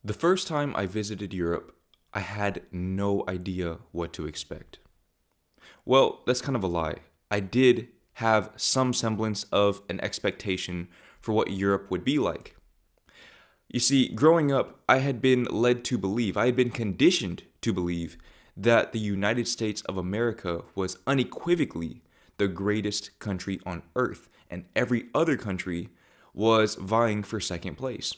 The first time I visited Europe, I had no idea what to expect. Well, that's kind of a lie. I did have some semblance of an expectation for what Europe would be like. You see, growing up, I had been led to believe, I had been conditioned to believe that the United States of America was unequivocally the greatest country on earth, and every other country was vying for second place.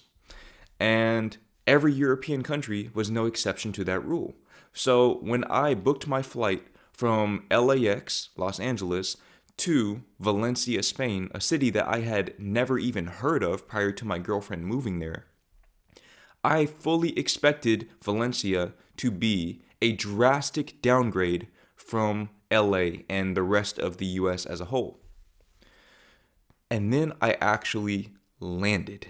And every European country was no exception to that rule. So when I booked my flight from LAX, Los Angeles, to Valencia, Spain, a city that I had never even heard of prior to my girlfriend moving there, I fully expected Valencia to be a drastic downgrade from LA and the rest of the US as a whole. And then I actually landed.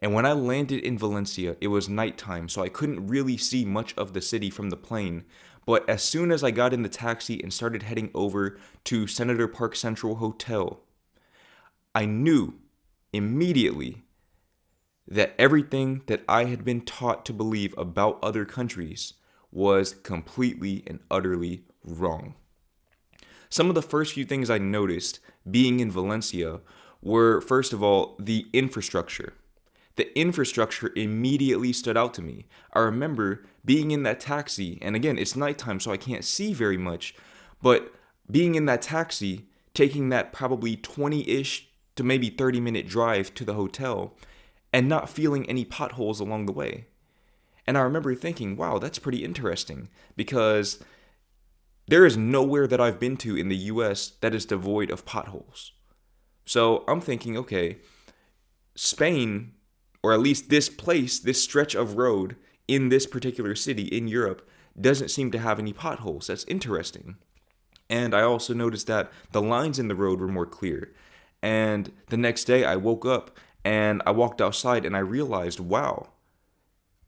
And when I landed in Valencia, it was nighttime, so I couldn't really see much of the city from the plane. But as soon as I got in the taxi and started heading over to Senator Park Central Hotel, I knew immediately that everything that I had been taught to believe about other countries was completely and utterly wrong. Some of the first few things I noticed being in Valencia were, first of all, the infrastructure. The infrastructure immediately stood out to me. I remember being in that taxi, and again, it's nighttime, so I can't see very much, but being in that taxi, taking that probably 20-ish to maybe 30-minute drive to the hotel, and not feeling any potholes along the way. And I remember thinking, wow, that's pretty interesting, because there is nowhere that I've been to in the US that is devoid of potholes. So I'm thinking, okay, Spain, or at least this place, this stretch of road in this particular city in Europe, doesn't seem to have any potholes. That's interesting. And I also noticed that the lines in the road were more clear. And the next day I woke up and I walked outside and I realized, wow,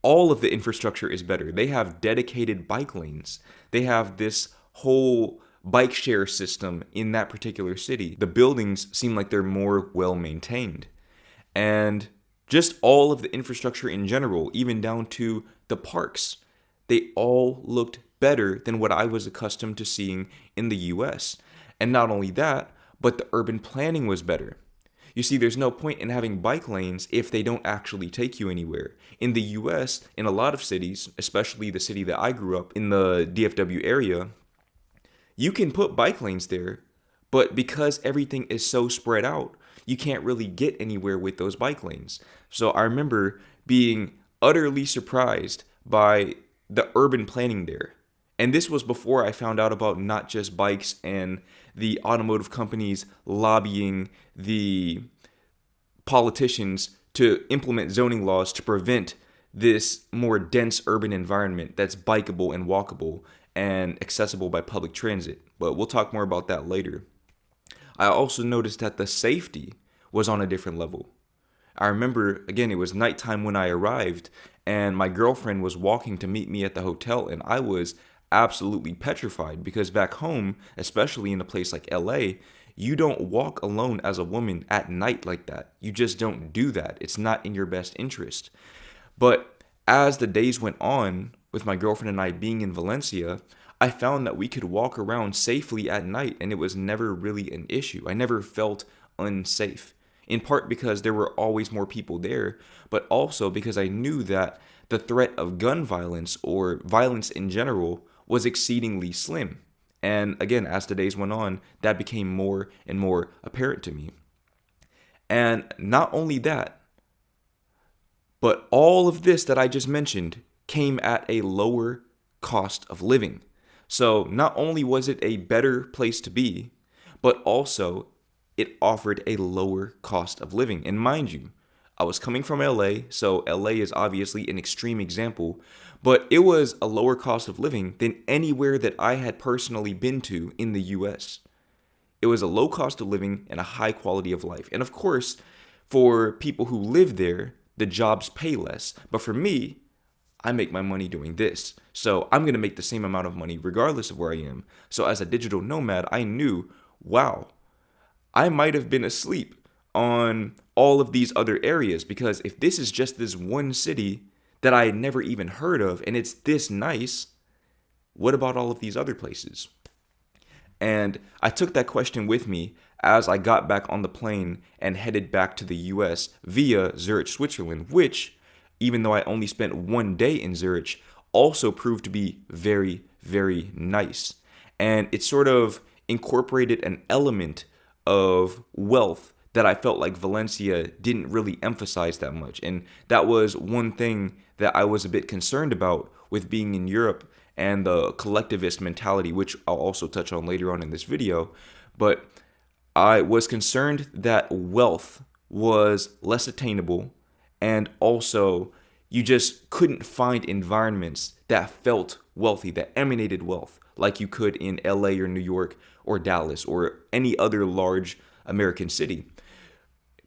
all of the infrastructure is better. They have dedicated bike lanes. They have this whole bike share system in that particular city. The buildings seem like they're more well maintained. And just all of the infrastructure in general, even down to the parks, they all looked better than what I was accustomed to seeing in the US. And not only that, but the urban planning was better. You see, there's no point in having bike lanes if they don't actually take you anywhere. In the US, in a lot of cities, especially the city that I grew up in, the DFW area, you can put bike lanes there, but because everything is so spread out, you can't really get anywhere with those bike lanes. So I remember being utterly surprised by the urban planning there. And this was before I found out about not just bikes and the automotive companies lobbying the politicians to implement zoning laws to prevent this more dense urban environment that's bikeable and walkable and accessible by public transit. But we'll talk more about that later. I also noticed that the safety was on a different level. I remember, again, it was nighttime when I arrived, and my girlfriend was walking to meet me at the hotel, and I was absolutely petrified because back home, especially in a place like LA, you don't walk alone as a woman at night like that. You just don't do that. It's not in your best interest. But as the days went on, with my girlfriend and I being in Valencia, I found that we could walk around safely at night and it was never really an issue. I never felt unsafe. In part because there were always more people there, but also because I knew that the threat of gun violence or violence in general was exceedingly slim. And again, as the days went on, that became more and more apparent to me. And not only that, but all of this that I just mentioned came at a lower cost of living. So not only was it a better place to be, but also it offered a lower cost of living. And mind you, I was coming from LA, so LA is obviously an extreme example, but it was a lower cost of living than anywhere that I had personally been to in the US. It was a low cost of living and a high quality of life. And of course, for people who live there, the jobs pay less. But for me, I make my money doing this. So I'm going to make the same amount of money regardless of where I am. So as a digital nomad, I knew, wow, I might have been asleep on all of these other areas because if this is just this one city, that I had never even heard of, and it's this nice. What about all of these other places? And I took that question with me as I got back on the plane and headed back to the US via Zurich, Switzerland, which, even though I only spent 1 day in Zurich, also proved to be very, very nice. And it sort of incorporated an element of wealth that I felt like Valencia didn't really emphasize that much. And that was one thing that I was a bit concerned about with being in Europe and the collectivist mentality, which I'll also touch on later on in this video. But I was concerned that wealth was less attainable, and also you just couldn't find environments that felt wealthy, that emanated wealth, like you could in LA or New York or Dallas or any other large American city.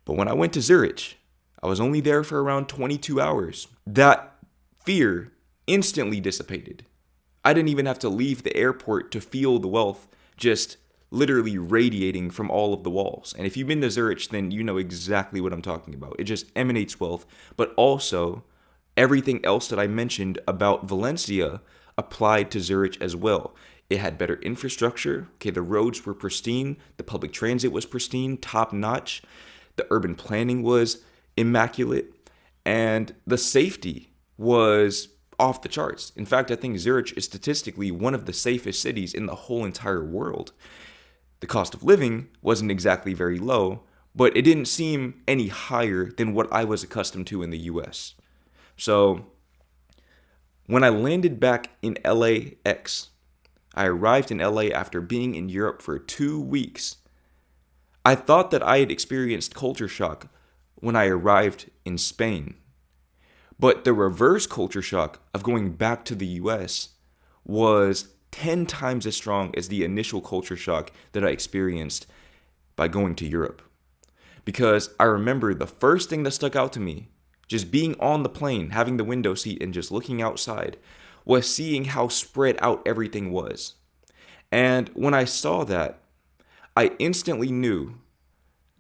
But when I went to Zurich, I was only there for around 22 hours. That fear instantly dissipated. I didn't even have to leave the airport to feel the wealth just literally radiating from all of the walls. And if you've been to Zurich, then you know exactly what I'm talking about. It just emanates wealth, but also everything else that I mentioned about Valencia applied to Zurich as well. It had better infrastructure. Okay, the roads were pristine. The public transit was pristine, top notch. The urban planning was immaculate. And the safety was off the charts. In fact, I think Zurich is statistically one of the safest cities in the whole entire world. The cost of living wasn't exactly very low, but it didn't seem any higher than what I was accustomed to in the US. So when I landed back in LAX, I arrived in LA after being in Europe for 2 weeks. I thought that I had experienced culture shock when I arrived in Spain. But the reverse culture shock of going back to the US was 10 times as strong as the initial culture shock that I experienced by going to Europe. Because I remember the first thing that stuck out to me, just being on the plane, having the window seat and just looking outside, was seeing how spread out everything was. And when I saw that, I instantly knew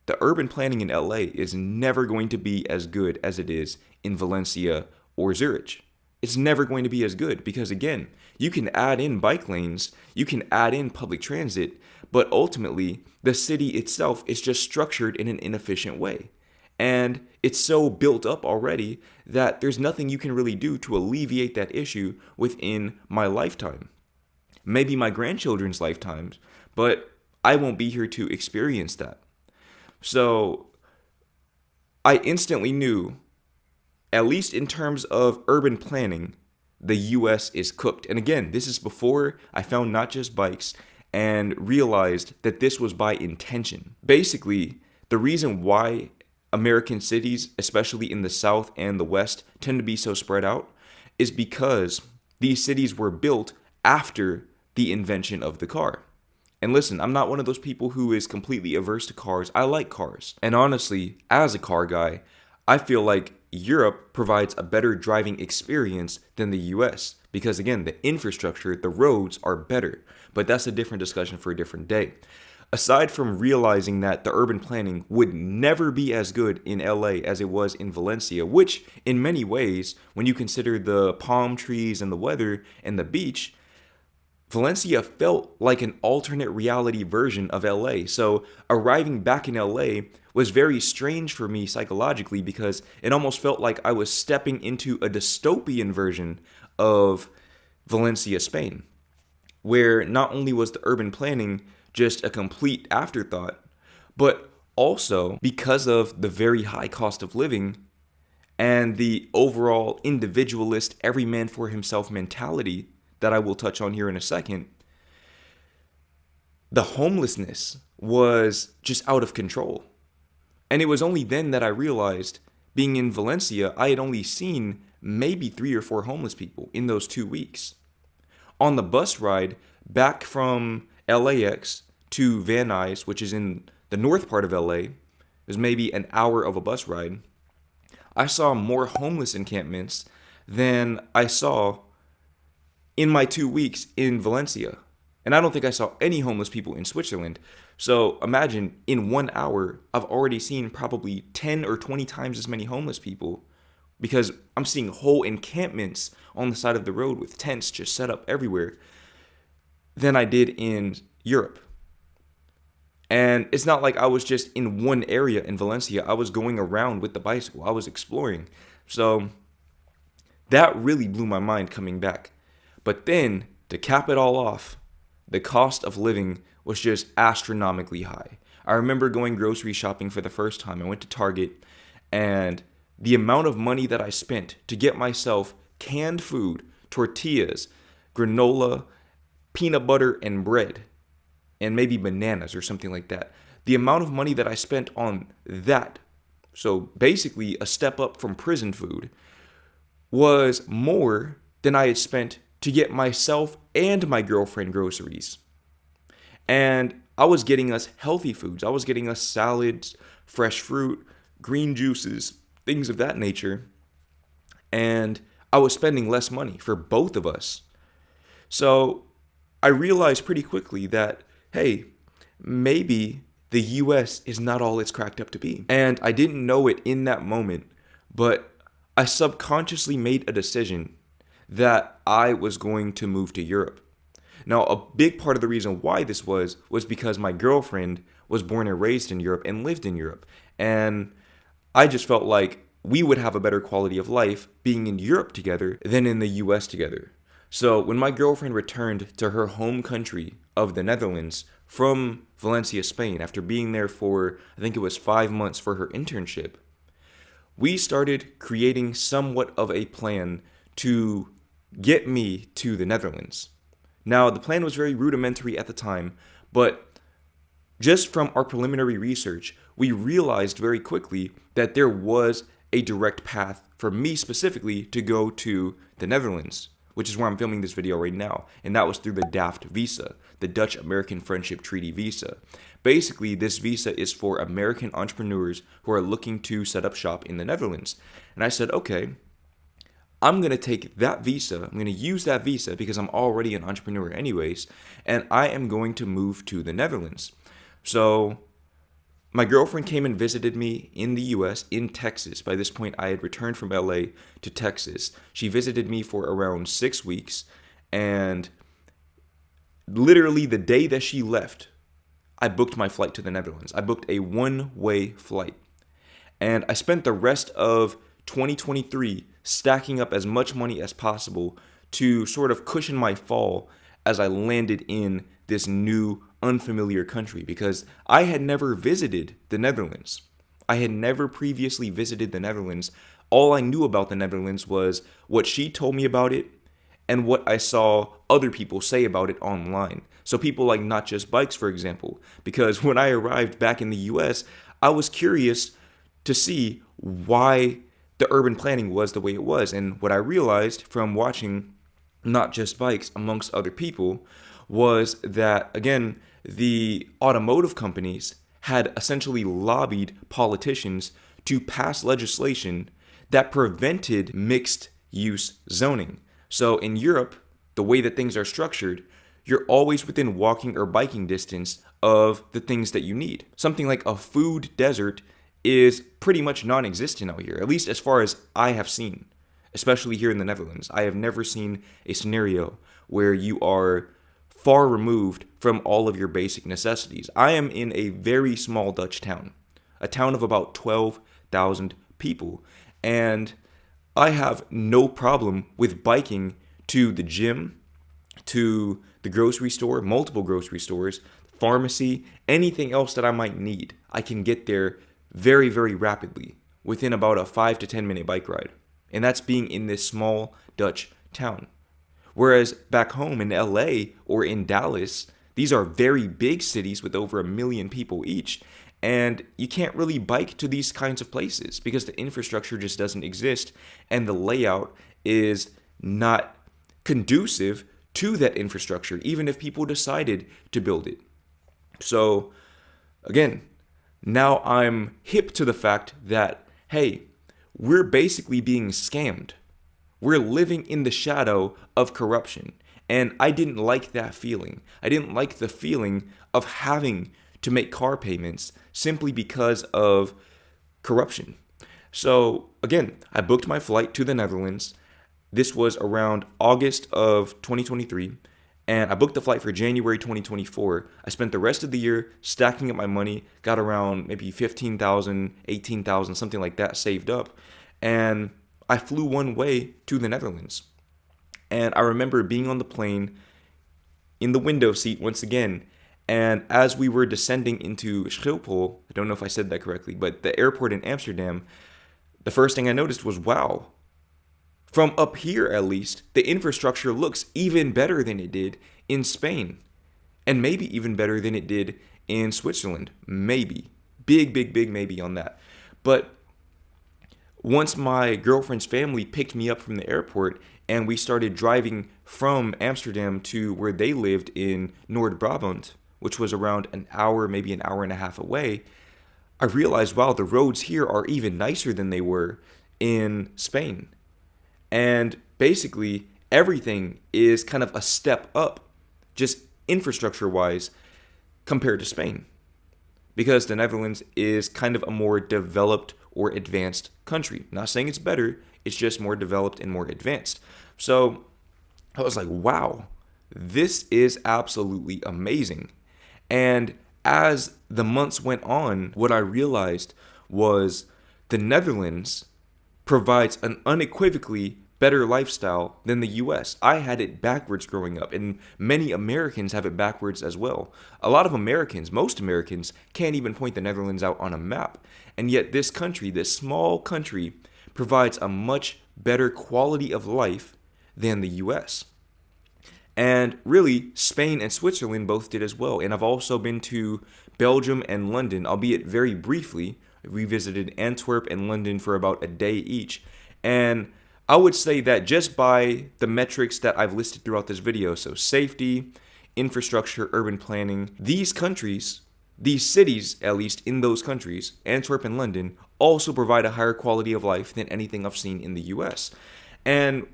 the urban planning in LA is never going to be as good as it is in Valencia or Zurich. It's never going to be as good because, again, you can add in bike lanes, you can add in public transit, but ultimately the city itself is just structured in an inefficient way. And it's so built up already that there's nothing you can really do to alleviate that issue within my lifetime. Maybe my grandchildren's lifetimes, but I won't be here to experience that. So I instantly knew, at least in terms of urban planning, the US is cooked. And again, this is before I found Not Just Bikes and realized that this was by intention. Basically, the reason why American cities, especially in the South and the West, tend to be so spread out is because these cities were built after the invention of the car. And listen, I'm not one of those people who is completely averse to cars. I like cars. And honestly, as a car guy, I feel like Europe provides a better driving experience than the US because, again, the infrastructure, the roads are better. But that's a different discussion for a different day. Aside from realizing that the urban planning would never be as good in LA as it was in Valencia, which in many ways, when you consider the palm trees and the weather and the beach, Valencia felt like an alternate reality version of LA. So arriving back in LA was very strange for me psychologically because it almost felt like I was stepping into a dystopian version of Valencia, Spain, where not only was the urban planning just a complete afterthought, but also because of the very high cost of living and the overall individualist, every man for himself mentality that I will touch on here in a second, the homelessness was just out of control. And it was only then that I realized, being in Valencia, I had only seen maybe 3 or 4 homeless people in those 2 weeks. On the bus ride back from LAX to Van Nuys, which is in the north part of LA, it was maybe an hour of a bus ride, I saw more homeless encampments than I saw in my 2 weeks in Valencia. And I don't think I saw any homeless people in Switzerland. So imagine in 1 hour, I've already seen probably 10 or 20 times as many homeless people, because I'm seeing whole encampments on the side of the road with tents just set up everywhere than I did in Europe. And it's not like I was just in one area in Valencia. I was going around with the bicycle. I was exploring. So that really blew my mind coming back. But then, to cap it all off, the cost of living was just astronomically high. I remember going grocery shopping for the first time. I went to Target, and the amount of money that I spent to get myself canned food, tortillas, granola, peanut butter, and bread, and maybe bananas or something like that. The amount of money that I spent on that, so basically a step up from prison food, was more than I had spent to get myself and my girlfriend groceries. And I was getting us healthy foods. I was getting us salads, fresh fruit, green juices, things of that nature. And I was spending less money for both of us. So I realized pretty quickly that, hey, maybe the US is not all it's cracked up to be. And I didn't know it in that moment, but I subconsciously made a decision that I was going to move to Europe. Now, a big part of the reason why this was because my girlfriend was born and raised in Europe and lived in Europe. And I just felt like we would have a better quality of life being in Europe together than in the US together. So when my girlfriend returned to her home country of the Netherlands from Valencia, Spain, after being there for, I think it was 5 months for her internship, we started creating somewhat of a plan to get me to the Netherlands. Now, the plan was very rudimentary at the time, but just from our preliminary research, we realized very quickly that there was a direct path for me specifically to go to the Netherlands, which is where I'm filming this video right now. And that was through the DAFT visa, the Dutch American Friendship Treaty visa. Basically, this visa is for American entrepreneurs who are looking to set up shop in the Netherlands. And I said, okay, I'm going to take that visa, I'm going to use that visa because I'm already an entrepreneur anyways, and I am going to move to the Netherlands. So my girlfriend came and visited me in the US, in Texas. By this point, I had returned from LA to Texas. She visited me for around 6 weeks, and literally the day that she left, I booked my flight to the Netherlands. I booked a one-way flight. And I spent the rest of 2023 stacking up as much money as possible to sort of cushion my fall as I landed in this new unfamiliar country, because I had never visited the Netherlands. I had never previously visited the Netherlands. All I knew about the Netherlands was what she told me about it and what I saw other people say about it online. So people like Not Just Bikes, for example, because when I arrived back in the US, I was curious to see why the urban planning was the way it was. And what I realized from watching Not Just Bikes amongst other people was that, again, the automotive companies had essentially lobbied politicians to pass legislation that prevented mixed use zoning. So in Europe, the way that things are structured, you're always within walking or biking distance of the things that you need. Something like a food desert is pretty much non-existent out here, at least as far as I have seen, especially here in the Netherlands. I have never seen a scenario where you are far removed from all of your basic necessities. I am in a very small Dutch town, a town of about 12,000 people, and I have no problem with biking to the gym, to the grocery store, multiple grocery stores, pharmacy, anything else that I might need. I can get there very, very rapidly within about a 5 to 10 minute bike ride. And that's being in this small Dutch town. Whereas back home in LA or in Dallas, these are very big cities with over 1 million people each. And you can't really bike to these kinds of places because the infrastructure just doesn't exist. And the layout is not conducive to that infrastructure, even if people decided to build it. So again, now I'm hip to the fact that, hey, we're basically being scammed. We're living in the shadow of corruption. And I didn't like that feeling. I didn't like the feeling of having to make car payments simply because of corruption. So again, I booked my flight to the Netherlands. This was around August of 2023, and I booked the flight for January 2024. I spent the rest of the year stacking up my money, got around maybe 15,000, 18,000, something like that saved up, and I flew one way to the Netherlands. And I remember being on the plane in the window seat once again. And as we were descending into Schiphol, I don't know if I said that correctly, but the airport in Amsterdam, the first thing I noticed was, wow, from up here at least, the infrastructure looks even better than it did in Spain. And maybe even better than it did in Switzerland. Maybe. Big, big, big maybe on that. But once my girlfriend's family picked me up from the airport and we started driving from Amsterdam to where they lived in Noord-Brabant, which was around an hour, maybe an hour and a half away, I realized, wow, the roads here are even nicer than they were in Spain. And basically, everything is kind of a step up, just infrastructure wise, compared to Spain. Because the Netherlands is kind of a more developed or advanced country. Not saying it's better, it's just more developed and more advanced. So I was like, wow, this is absolutely amazing. And as the months went on, what I realized was the Netherlands provides an unequivocally better lifestyle than the US. I had it backwards growing up, and many Americans have it backwards as well. A lot of Americans, most Americans, can't even point the Netherlands out on a map. And yet this country, this small country, provides a much better quality of life than the US. And really, Spain and Switzerland both did as well. And I've also been to Belgium and London, albeit very briefly. We visited Antwerp and London for about a day each. And I would say that just by the metrics that I've listed throughout this video, so safety, infrastructure, urban planning, these countries, these cities, at least in those countries, Antwerp and London, also provide a higher quality of life than anything I've seen in the US. And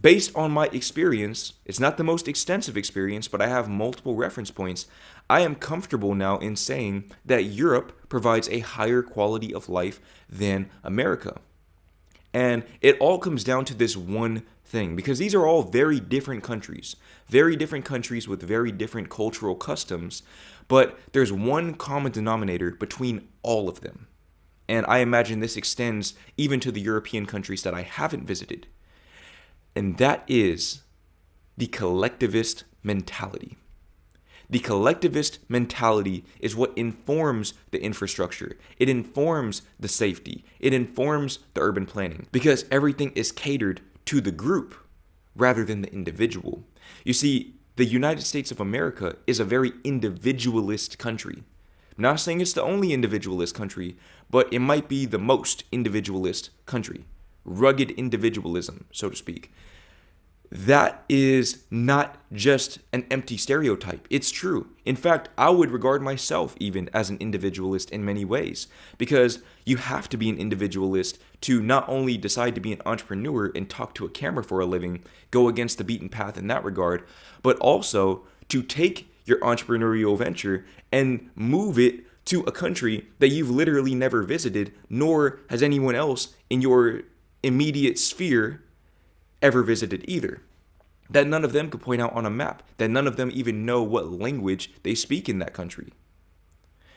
based on my experience, it's not the most extensive experience, but I have multiple reference points. I am comfortable now in saying that Europe provides a higher quality of life than America. And it all comes down to this one thing, because these are all very different countries with very different cultural customs, but there's one common denominator between all of them. And I imagine this extends even to the European countries that I haven't visited. And that is the collectivist mentality. The collectivist mentality is what informs the infrastructure. It informs the safety. It informs the urban planning, because everything is catered to the group rather than the individual. You see, the United States of America is a very individualist country. I'm not saying it's the only individualist country, but it might be the most individualist country. Rugged individualism, so to speak. That is not just an empty stereotype. It's true. In fact, I would regard myself even as an individualist in many ways, because you have to be an individualist to not only decide to be an entrepreneur and talk to a camera for a living, go against the beaten path in that regard, but also to take your entrepreneurial venture and move it to a country that you've literally never visited, nor has anyone else in your immediate sphere ever visited either. That none of them could point out on a map, that none of them even know what language they speak in that country.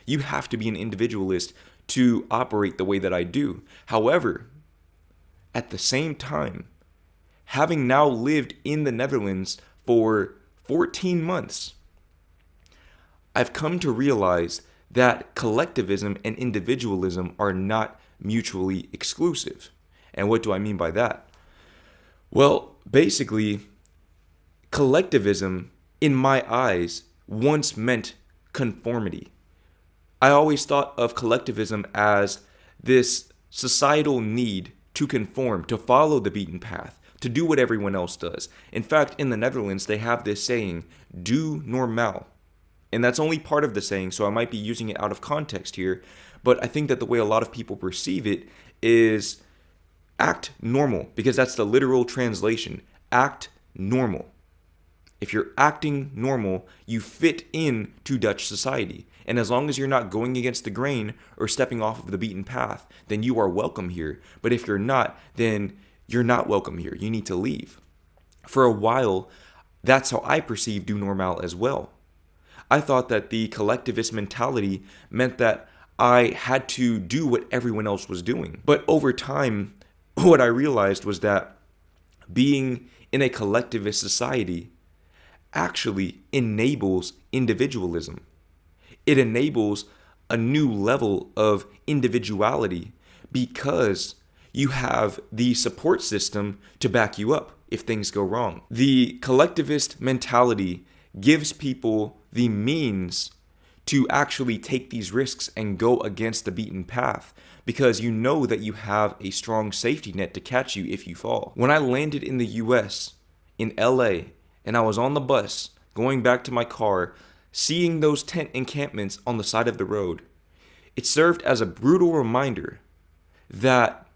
You have to be an individualist to operate the way that I do. However, at the same time, having now lived in the Netherlands for 14 months, I've come to realize that collectivism and individualism are not mutually exclusive. And what do I mean by that? Well, basically, collectivism, in my eyes, once meant conformity. I always thought of collectivism as this societal need to conform, to follow the beaten path, to do what everyone else does. In fact, in the Netherlands, they have this saying, "do normaal." And that's only part of the saying, so I might be using it out of context here, but I think that the way a lot of people perceive it is act normal, because that's the literal translation. Act normal. If you're acting normal, you fit into Dutch society. And as long as you're not going against the grain or stepping off of the beaten path, then you are welcome here. But if you're not, then you're not welcome here. You need to leave. For a while, that's how I perceived Du Normal as well. I thought that the collectivist mentality meant that I had to do what everyone else was doing. But over time, what I realized was that being in a collectivist society actually enables individualism. It enables a new level of individuality because you have the support system to back you up if things go wrong. The collectivist mentality gives people the means to actually take these risks and go against the beaten path because you know that you have a strong safety net to catch you if you fall. When I landed in the US, in LA, and I was on the bus going back to my car, seeing those tent encampments on the side of the road, it served as a brutal reminder that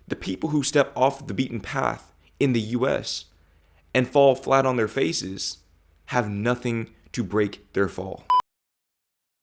the people who step off the beaten path in the US and fall flat on their faces have nothing to break their fall.